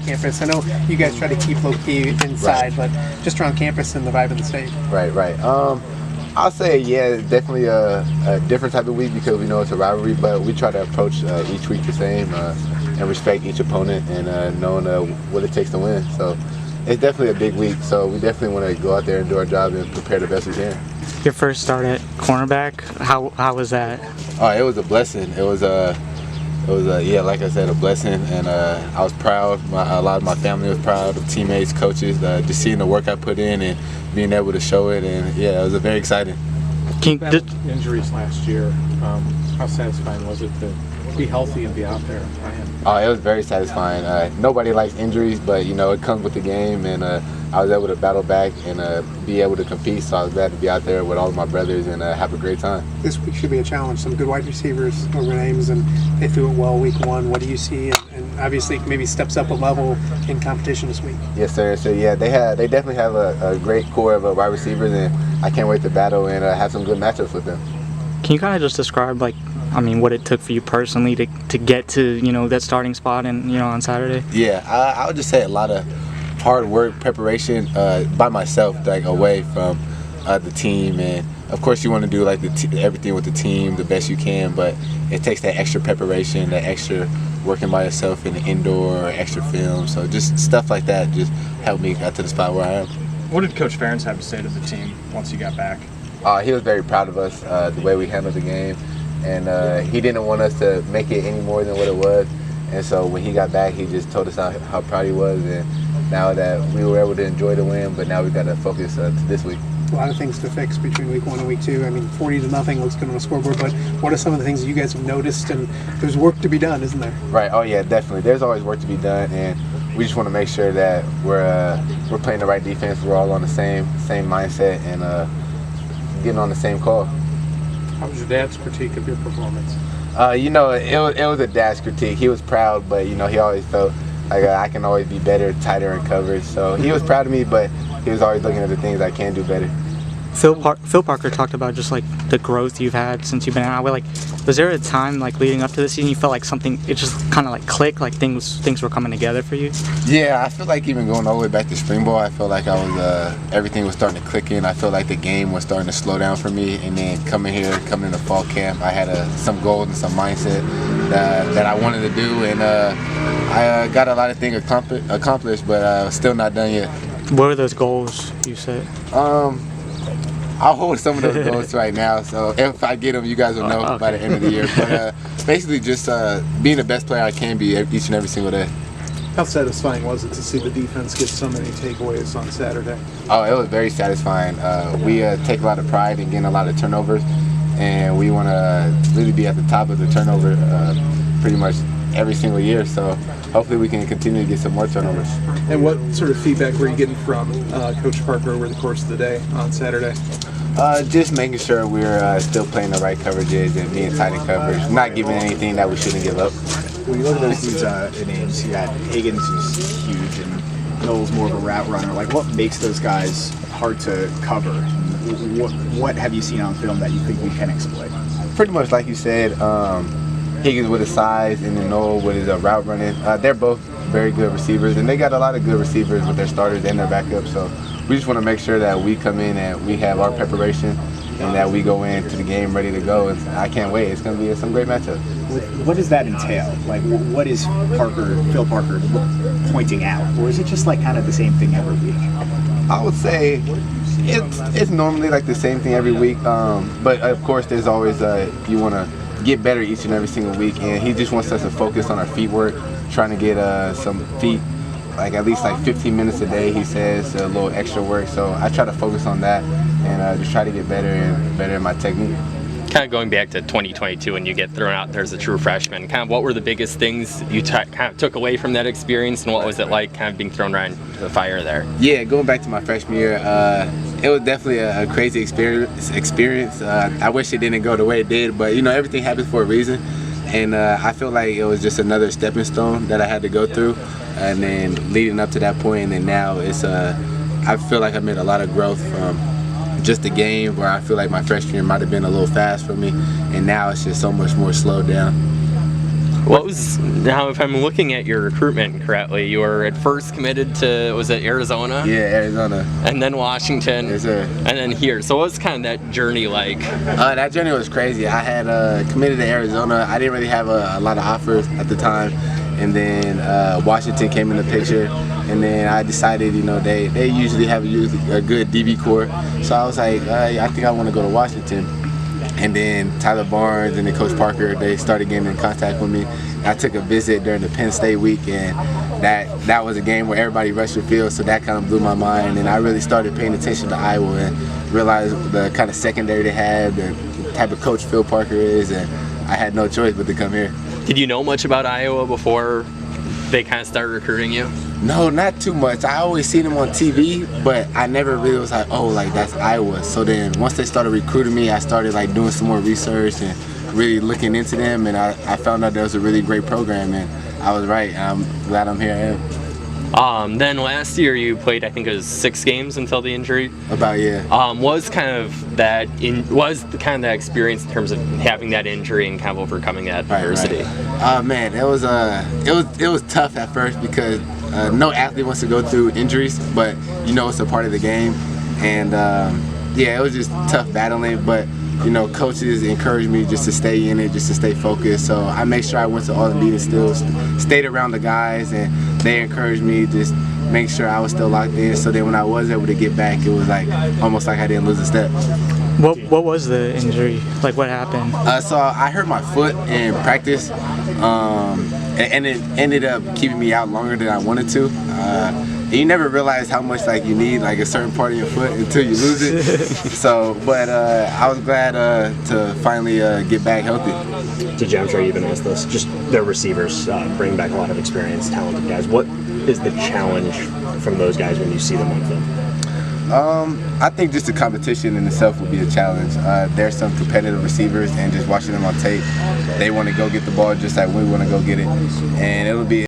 campus? I know you guys try to keep low-key inside, but just around campus and the vibe of the state. Right. I'll say, yeah, it's definitely a different type of week because we know it's a rivalry, but we try to approach each week the same and respect each opponent and knowing what it takes to win. So it's definitely a big week, so we definitely want to go out there and do our job and prepare the best we can. Your first start at cornerback, how was that? Oh, it was a blessing. It was yeah, like I said, a blessing, and I was proud. A lot of my family was proud of teammates, coaches, just seeing the work I put in and being able to show it, and yeah, it was very exciting. Injuries last year. How satisfying was it to be healthy and be out there playing? Oh, it was very satisfying. Nobody likes injuries, but you know it comes with the game, and I was able to battle back and be able to compete. So I was glad to be out there with all of my brothers and have a great time. This week should be a challenge. Some good wide receivers over names, and they threw it well week one. What do you see? And obviously, maybe steps up a level in competition this week. Yes, sir. So yeah, they definitely have a great core of wide receivers, and I can't wait to battle and have some good matchups with them. Can you kind of just describe, what it took for you personally to get to, that starting spot and, on Saturday? Yeah, I would just say a lot of hard work, preparation by myself, away from the team, and of course you want to do everything with the team the best you can, but it takes that extra preparation, that extra working by yourself in the indoor, extra film, so just stuff like that just helped me get to the spot where I am. What did Coach Ferentz have to say to the team once you got back? He was very proud of us, the way we handled the game, and he didn't want us to make it any more than what it was, and so when he got back he just told us how proud he was, and now that we were able to enjoy the win, but now we've got to focus to this week. A lot of things to fix between week one and week two. I mean, 40-0 looks good on the scoreboard, but what are some of the things that you guys have noticed? And there's work to be done, isn't there? Right. Oh yeah, definitely. There's always work to be done, and we just want to make sure that we're playing the right defense. We're all on the same mindset and getting on the same call. How was your dad's critique of your performance? It was a dad's critique. He was proud, but he always felt like I can always be better, tighter in coverage. So he was proud of me, but he was always looking at the things I can do better. Phil Parker talked about just the growth you've had since you've been out. Was there a time leading up to this season you felt like something, it just kind of clicked, things were coming together for you? Yeah, I feel like even going all the way back to spring ball, I felt like I was everything was starting to click in. I felt like the game was starting to slow down for me, and then coming into fall camp, I had some goals and some mindset that I wanted to do, and I got a lot of things accomplished, but still not done yet. What are those goals you set? I'll hold some of those goals right now, so if I get them, you guys will know by the end of the year. But basically just being the best player I can be each and every single day. How satisfying was it to see the defense get so many takeaways on Saturday? Oh, it was very satisfying. We take a lot of pride in getting a lot of turnovers, and we want to really be at the top of the turnover pretty much every single year, so hopefully we can continue to get some more turnovers. And what sort of feedback were you getting from Coach Parker over the course of the day on Saturday? Just making sure we're still playing the right coverages and being tight in coverage, not giving anything that we shouldn't give up. When you look at these names, you got Higgins, who's huge, and Knowles more of a route runner. What makes those guys hard to cover? What have you seen on film that you think we can exploit? Pretty much like you said, Higgins with his size and then Noel with his route running. They're both very good receivers, and they got a lot of good receivers with their starters and their backups. So we just want to make sure that we come in and we have our preparation and that we go into the game ready to go. And I can't wait. It's going to be some great matchups. What does that entail? What is Phil Parker pointing out? Or is it just kind of the same thing every week? I would say it's normally the same thing every week. But of course, there's always you want to get better each and every single week, and he just wants us to focus on our feet work, trying to get some feet, at least 15 minutes a day, he says, a little extra work. So I try to focus on that and just try to get better in my technique. Kind of going back to 2022 when you get thrown out there as a true freshman, kind of what were the biggest things you kind of took away from that experience, and what was it like kind of being thrown right into the fire there? Yeah, going back to my freshman year, it was definitely a crazy experience. I wish it didn't go the way it did, but everything happens for a reason, and I feel like it was just another stepping stone that I had to go through, and then leading up to that point, and then now it's I feel like I made a lot of growth from just the game, where I feel like my freshman year might have been a little fast for me, and now it's just so much more slowed down. What was was, now if I'm looking at your recruitment correctly, you were at first committed to, was it Arizona? Yeah, Arizona. And then Washington. Yes, sir. And then here. So what was kind of that journey like? That journey was crazy. I had committed to Arizona. I didn't really have a lot of offers at the time. And then Washington came in the picture. And then I decided, you know, they usually have a good DB core. So I was like, I think I want to go to Washington. And then Tyler Barnes and then Coach Parker, they started getting in contact with me. I took a visit during the Penn State week, and that was a game where everybody rushed the field, so that kind of blew my mind. And I really started paying attention to Iowa and realized the kind of secondary they had, the type of coach Phil Parker is, and I had no choice but to come here. Did you know much about Iowa before they kind of started recruiting you? No, not too much. I always seen them on TV, but I never really was like, oh, like that's Iowa. So then once they started recruiting me, I started like doing some more research and really looking into them, and I found out there was a really great program, and I was right. I'm glad I'm here. I am. Then last year you played, I think it was 6 games until the injury. About, yeah. Was kind of that that experience in terms of having that injury and kind of overcoming that adversity? Right. Man, it was tough at first because no athlete wants to go through injuries, but you know it's a part of the game, and yeah, it was just tough battling, but you know, coaches encouraged me just to stay in it, just to stay focused. So I made sure I went to all the meetings still, stayed around the guys, and they encouraged me just make sure I was still locked in. So then when I was able to get back, it was like almost like I didn't lose a step. What was the injury? Like, what happened? So I hurt my foot in practice, and it ended up keeping me out longer than I wanted to. And you never realize how much like you need like a certain part of your foot until you lose it. So, but I was glad to finally get back healthy. TJ, I'm sure you've been asked this. Just their receivers bring back a lot of experience, talented guys. What is the challenge from those guys when you see them on film? I think just the competition in itself will be a challenge. There's some competitive receivers, and just watching them on tape, they want to go get the ball just like we want to go get it, and it'll be